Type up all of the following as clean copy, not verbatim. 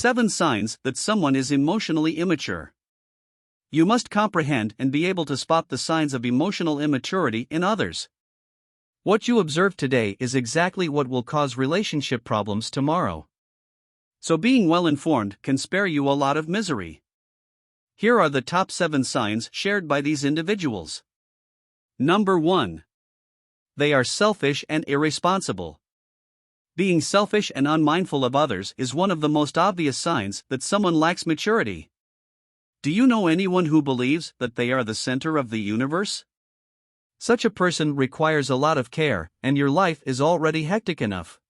7 signs that someone is emotionally immature. You must comprehend and be able to spot the signs of emotional immaturity in others. What you observe today is exactly what will cause relationship problems tomorrow. So being well informed can spare you a lot of misery. Here are the top 7 signs shared by these individuals. Number 1. They are selfish and irresponsible. Being selfish and unmindful of others is one of the most obvious signs that someone lacks maturity. Do you know anyone who believes that they are the center of the universe? Such a person requires a lot of care, and your life is already hectic enough.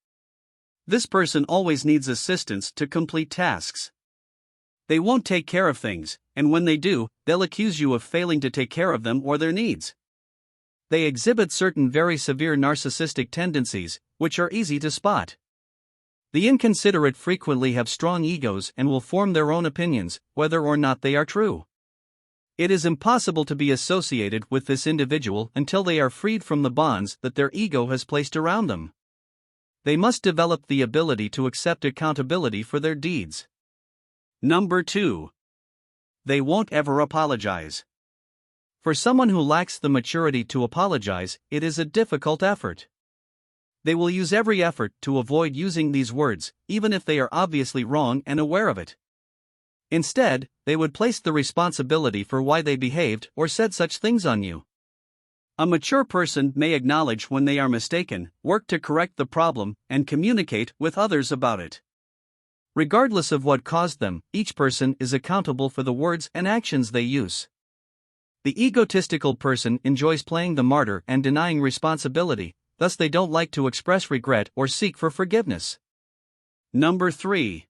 This person always needs assistance to complete tasks. They won't take care of things, and when they do, they'll accuse you of failing to take care of them or their needs. They exhibit certain very severe narcissistic tendencies, which are easy to spot. The inconsiderate frequently have strong egos and will form their own opinions, whether or not they are true. It is impossible to be associated with this individual until they are freed from the bonds that their ego has placed around them. They must develop the ability to accept accountability for their deeds. Number 2. They won't ever apologize. For someone who lacks the maturity to apologize, it is a difficult effort. They will use every effort to avoid using these words, even if they are obviously wrong and aware of it. Instead, they would place the responsibility for why they behaved or said such things on you. A mature person may acknowledge when they are mistaken, work to correct the problem, and communicate with others about it. Regardless of what caused them, each person is accountable for the words and actions they use. The egotistical person enjoys playing the martyr and denying responsibility, thus they don't like to express regret or seek for forgiveness. Number 3.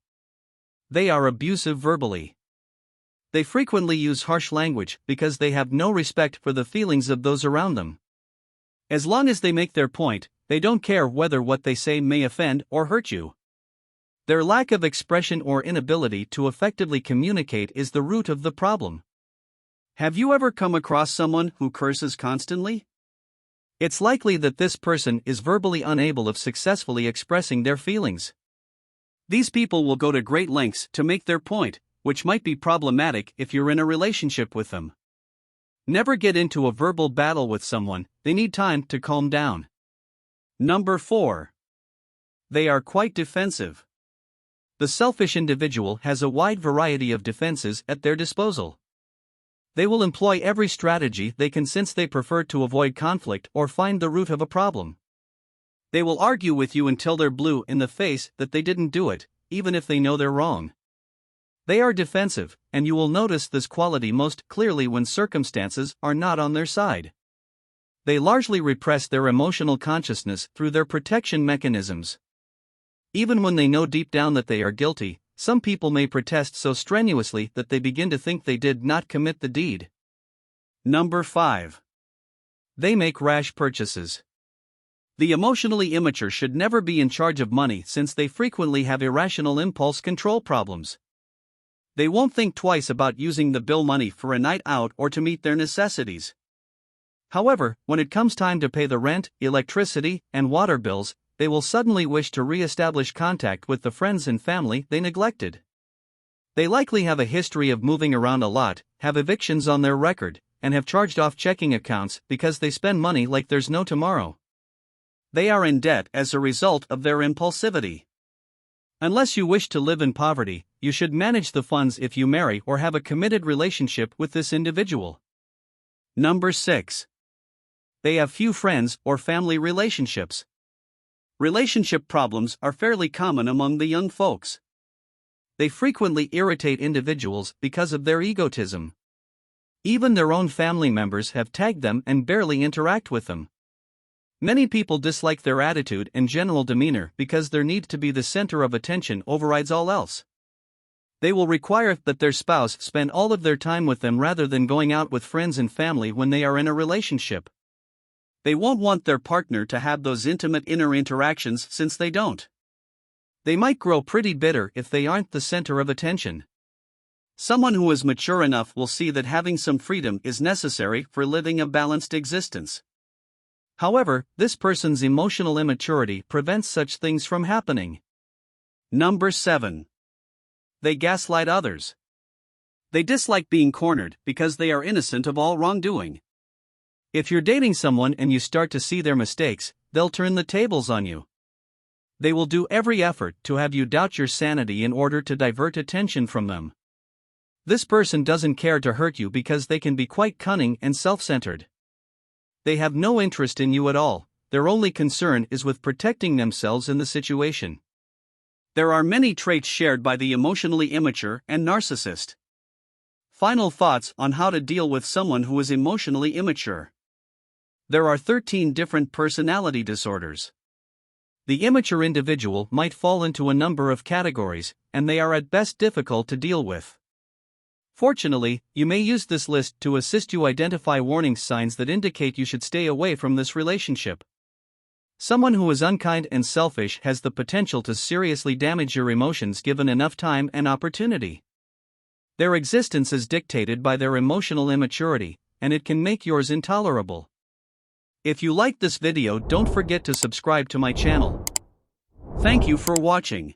They are abusive verbally. They frequently use harsh language because they have no respect for the feelings of those around them. As long as they make their point, they don't care whether what they say may offend or hurt you. Their lack of expression or inability to effectively communicate is the root of the problem. Have you ever come across someone who curses constantly? It's likely that this person is verbally unable of successfully expressing their feelings. These people will go to great lengths to make their point, which might be problematic if you're in a relationship with them. Never get into a verbal battle with someone, they need time to calm down. Number 4. They are quite defensive. The selfish individual has a wide variety of defenses at their disposal. They will employ every strategy they can since they prefer to avoid conflict or find the root of a problem. They will argue with you until they're blue in the face that they didn't do it, even if they know they're wrong. They are defensive, and you will notice this quality most clearly when circumstances are not on their side. They largely repress their emotional consciousness through their protection mechanisms. Even when they know deep down that they are guilty, some people may protest so strenuously that they begin to think they did not commit the deed. Number 5. They make rash purchases. The emotionally immature should never be in charge of money since they frequently have irrational impulse control problems. They won't think twice about using the bill money for a night out or to meet their necessities. However, when it comes time to pay the rent, electricity, and water bills, they will suddenly wish to re-establish contact with the friends and family they neglected. They likely have a history of moving around a lot, have evictions on their record, and have charged off checking accounts because they spend money like there's no tomorrow. They are in debt as a result of their impulsivity. Unless you wish to live in poverty, you should manage the funds if you marry or have a committed relationship with this individual. Number 6. They have few friends or family relationships. Relationship problems are fairly common among the young folks. They frequently irritate individuals because of their egotism. Even their own family members have tagged them and barely interact with them. Many people dislike their attitude and general demeanor because their need to be the center of attention overrides all else. They will require that their spouse spend all of their time with them rather than going out with friends and family when they are in a relationship. They won't want their partner to have those intimate inner interactions since they don't. They might grow pretty bitter if they aren't the center of attention. Someone who is mature enough will see that having some freedom is necessary for living a balanced existence. However, this person's emotional immaturity prevents such things from happening. Number 7. They gaslight others. They dislike being cornered because they are innocent of all wrongdoing. If you're dating someone and you start to see their mistakes, they'll turn the tables on you. They will do every effort to have you doubt your sanity in order to divert attention from them. This person doesn't care to hurt you because they can be quite cunning and self-centered. They have no interest in you at all, their only concern is with protecting themselves in the situation. There are many traits shared by the emotionally immature and narcissist. Final thoughts on how to deal with someone who is emotionally immature. There are 13 different personality disorders. The immature individual might fall into a number of categories, and they are at best difficult to deal with. Fortunately, you may use this list to assist you identify warning signs that indicate you should stay away from this relationship. Someone who is unkind and selfish has the potential to seriously damage your emotions given enough time and opportunity. Their existence is dictated by their emotional immaturity, and it can make yours intolerable. If you liked this video, don't forget to subscribe to my channel. Thank you for watching.